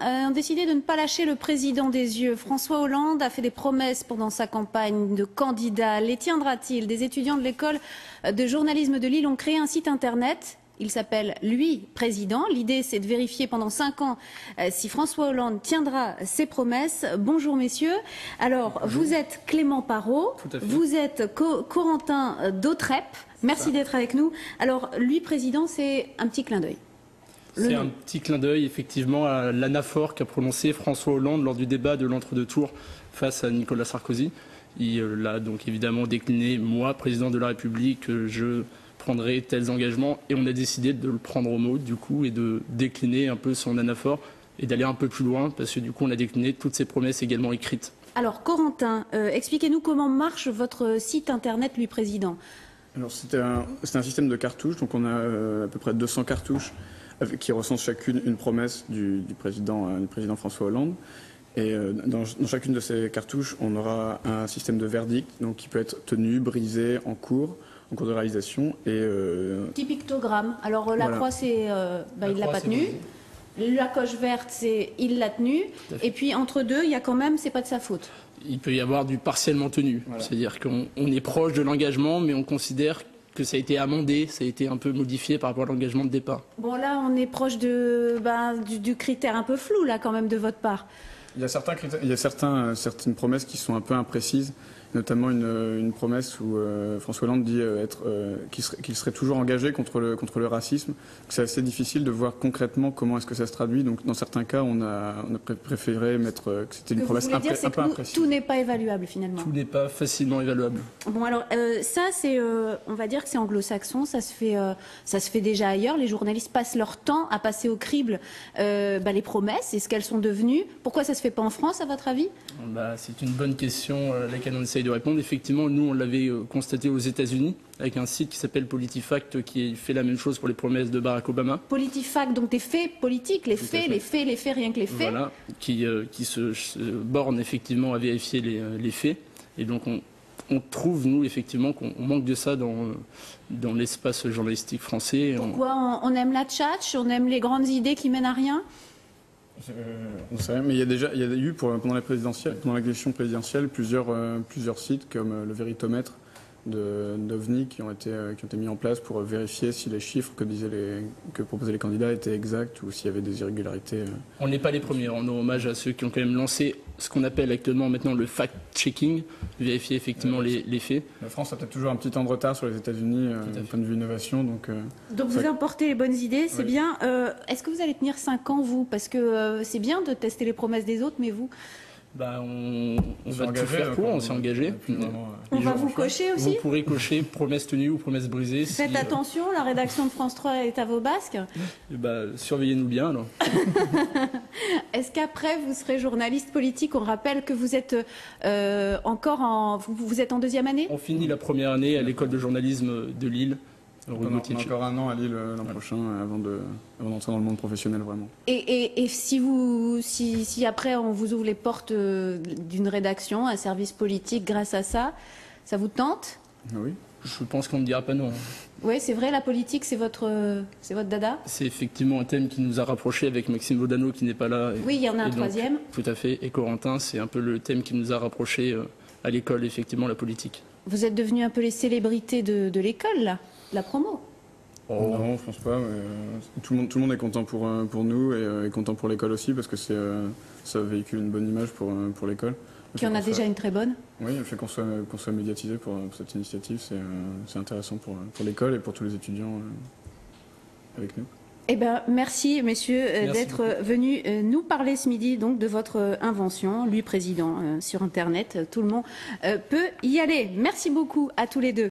ont décidé de ne pas lâcher le président des yeux. François Hollande a fait des promesses pendant sa campagne de candidat. Les tiendra-t-il? Des étudiants de l'école de journalisme de Lille ont créé un site internet. Il s'appelle Lui Président. L'idée, c'est de vérifier pendant 5 ans si François Hollande tiendra ses promesses. Bonjour messieurs. Alors, bonjour. Vous êtes Clément Parot, vous êtes Corentin Dautrep. Merci d'être avec nous. Alors, Lui Président, c'est un petit clin d'œil. C'est un petit clin d'œil, effectivement, à l'anaphore qu'a prononcé François Hollande lors du débat de l'entre-deux-tours face à Nicolas Sarkozy. Il l'a donc évidemment décliné, moi, président de la République, je prendrai tels engagements, et on a décidé de le prendre au mot, du coup, et de décliner un peu son anaphore et d'aller un peu plus loin, parce que du coup, on a décliné toutes ses promesses également écrites. Alors, Corentin, expliquez-nous comment marche votre site internet Lui Président. Alors, c'est un système de cartouches, donc on a à peu près 200 cartouches qui recensent chacune une promesse du président François Hollande. Et dans chacune de ces cartouches, on aura un système de verdict, donc qui peut être tenu, brisé, en cours de réalisation. Petit pictogramme. Alors la croix, c'est il l'a pas tenu. La coche verte, c'est il l'a tenu. Et puis entre deux, il y a quand même, c'est pas de sa faute. Il peut y avoir du partiellement tenu. Voilà. C'est-à-dire qu'on est proche de l'engagement, mais on considère que ça a été amendé, ça a été un peu modifié par rapport à l'engagement de départ. Bon, là, on est proche du critère un peu flou, là, quand même, de votre part. Il y a certaines promesses qui sont un peu imprécises, notamment une promesse où François Hollande dit qu'il serait toujours engagé contre le racisme. C'est assez difficile de voir concrètement comment est-ce que ça se traduit. Donc dans certains cas, on a préféré mettre que c'était une promesse un peu imprécise. Tout n'est pas évaluable finalement. Tout n'est pas facilement évaluable. Bon alors ça c'est, on va dire que c'est anglo-saxon, ça se fait déjà ailleurs. Les journalistes passent leur temps à passer au crible les promesses et ce qu'elles sont devenues. Pourquoi ça se fait pas en France à votre avis? C'est une bonne question à laquelle on essaye de répondre. Effectivement, nous, on l'avait constaté aux États-Unis avec un site qui s'appelle PolitiFact qui fait la même chose pour les promesses de Barack Obama. PolitiFact, donc des faits politiques, les faits, rien que les faits. Voilà, qui se borne effectivement à vérifier les faits. Et donc, on trouve, nous, effectivement, qu'on manque de ça dans l'espace journalistique français. Pourquoi on aime la tchatch, on aime les grandes idées qui mènent à rien? On sait rien, mais il y a eu pendant l'élection présidentielle plusieurs sites comme le Véritomètre d'OVNI qui ont été mis en place pour vérifier si les chiffres que proposaient les candidats étaient exacts ou s'il y avait des irrégularités. On n'est pas les premiers, on rend hommage à ceux qui ont quand même lancé ce qu'on appelle actuellement maintenant le fact-checking, vérifier effectivement les faits. La France a peut-être toujours un petit temps de retard sur les États-Unis d'un point de vue innovation. Donc vous importez les bonnes idées, c'est bien. Est-ce que vous allez tenir 5 ans, vous? Parce que c'est bien de tester les promesses des autres, mais vous? On va tout faire pour, on s'est engagé. On va vous cocher aussi? Vous pourrez cocher promesse tenue ou promesse brisée. Faites attention, la rédaction de France 3 est à vos basques. Surveillez-nous bien alors. Est-ce qu'après vous serez journaliste politique? On rappelle que vous êtes vous êtes en 2e année? On finit la première année à l'école de journalisme de Lille. On a encore un an à Lille l'an prochain avant d'entrer dans le monde professionnel vraiment. Et si après on vous ouvre les portes d'une rédaction, un service politique grâce à ça, ça vous tente? Oui. Je pense qu'on ne dira pas non. Oui, c'est vrai, la politique, c'est votre dada? C'est effectivement un thème qui nous a rapprochés avec Maxime Vaudano qui n'est pas là. Oui, il y en a un troisième. Tout à fait. Et Corentin, c'est un peu le thème qui nous a rapprochés à l'école, effectivement, la politique. Vous êtes devenus un peu les célébrités de l'école, là, la promo? Non, je pense pas. Mais tout le monde est content pour nous et est content pour l'école aussi parce que ça véhicule une bonne image pour l'école. Qui en a déjà une très bonne? Oui, le fait qu'on soit médiatisé pour cette initiative, c'est intéressant pour l'école et pour tous les étudiants avec nous. Eh ben, merci, messieurs, d'être venus nous parler ce midi donc, de votre invention, Lui Président, sur Internet. Tout le monde peut y aller. Merci beaucoup à tous les deux.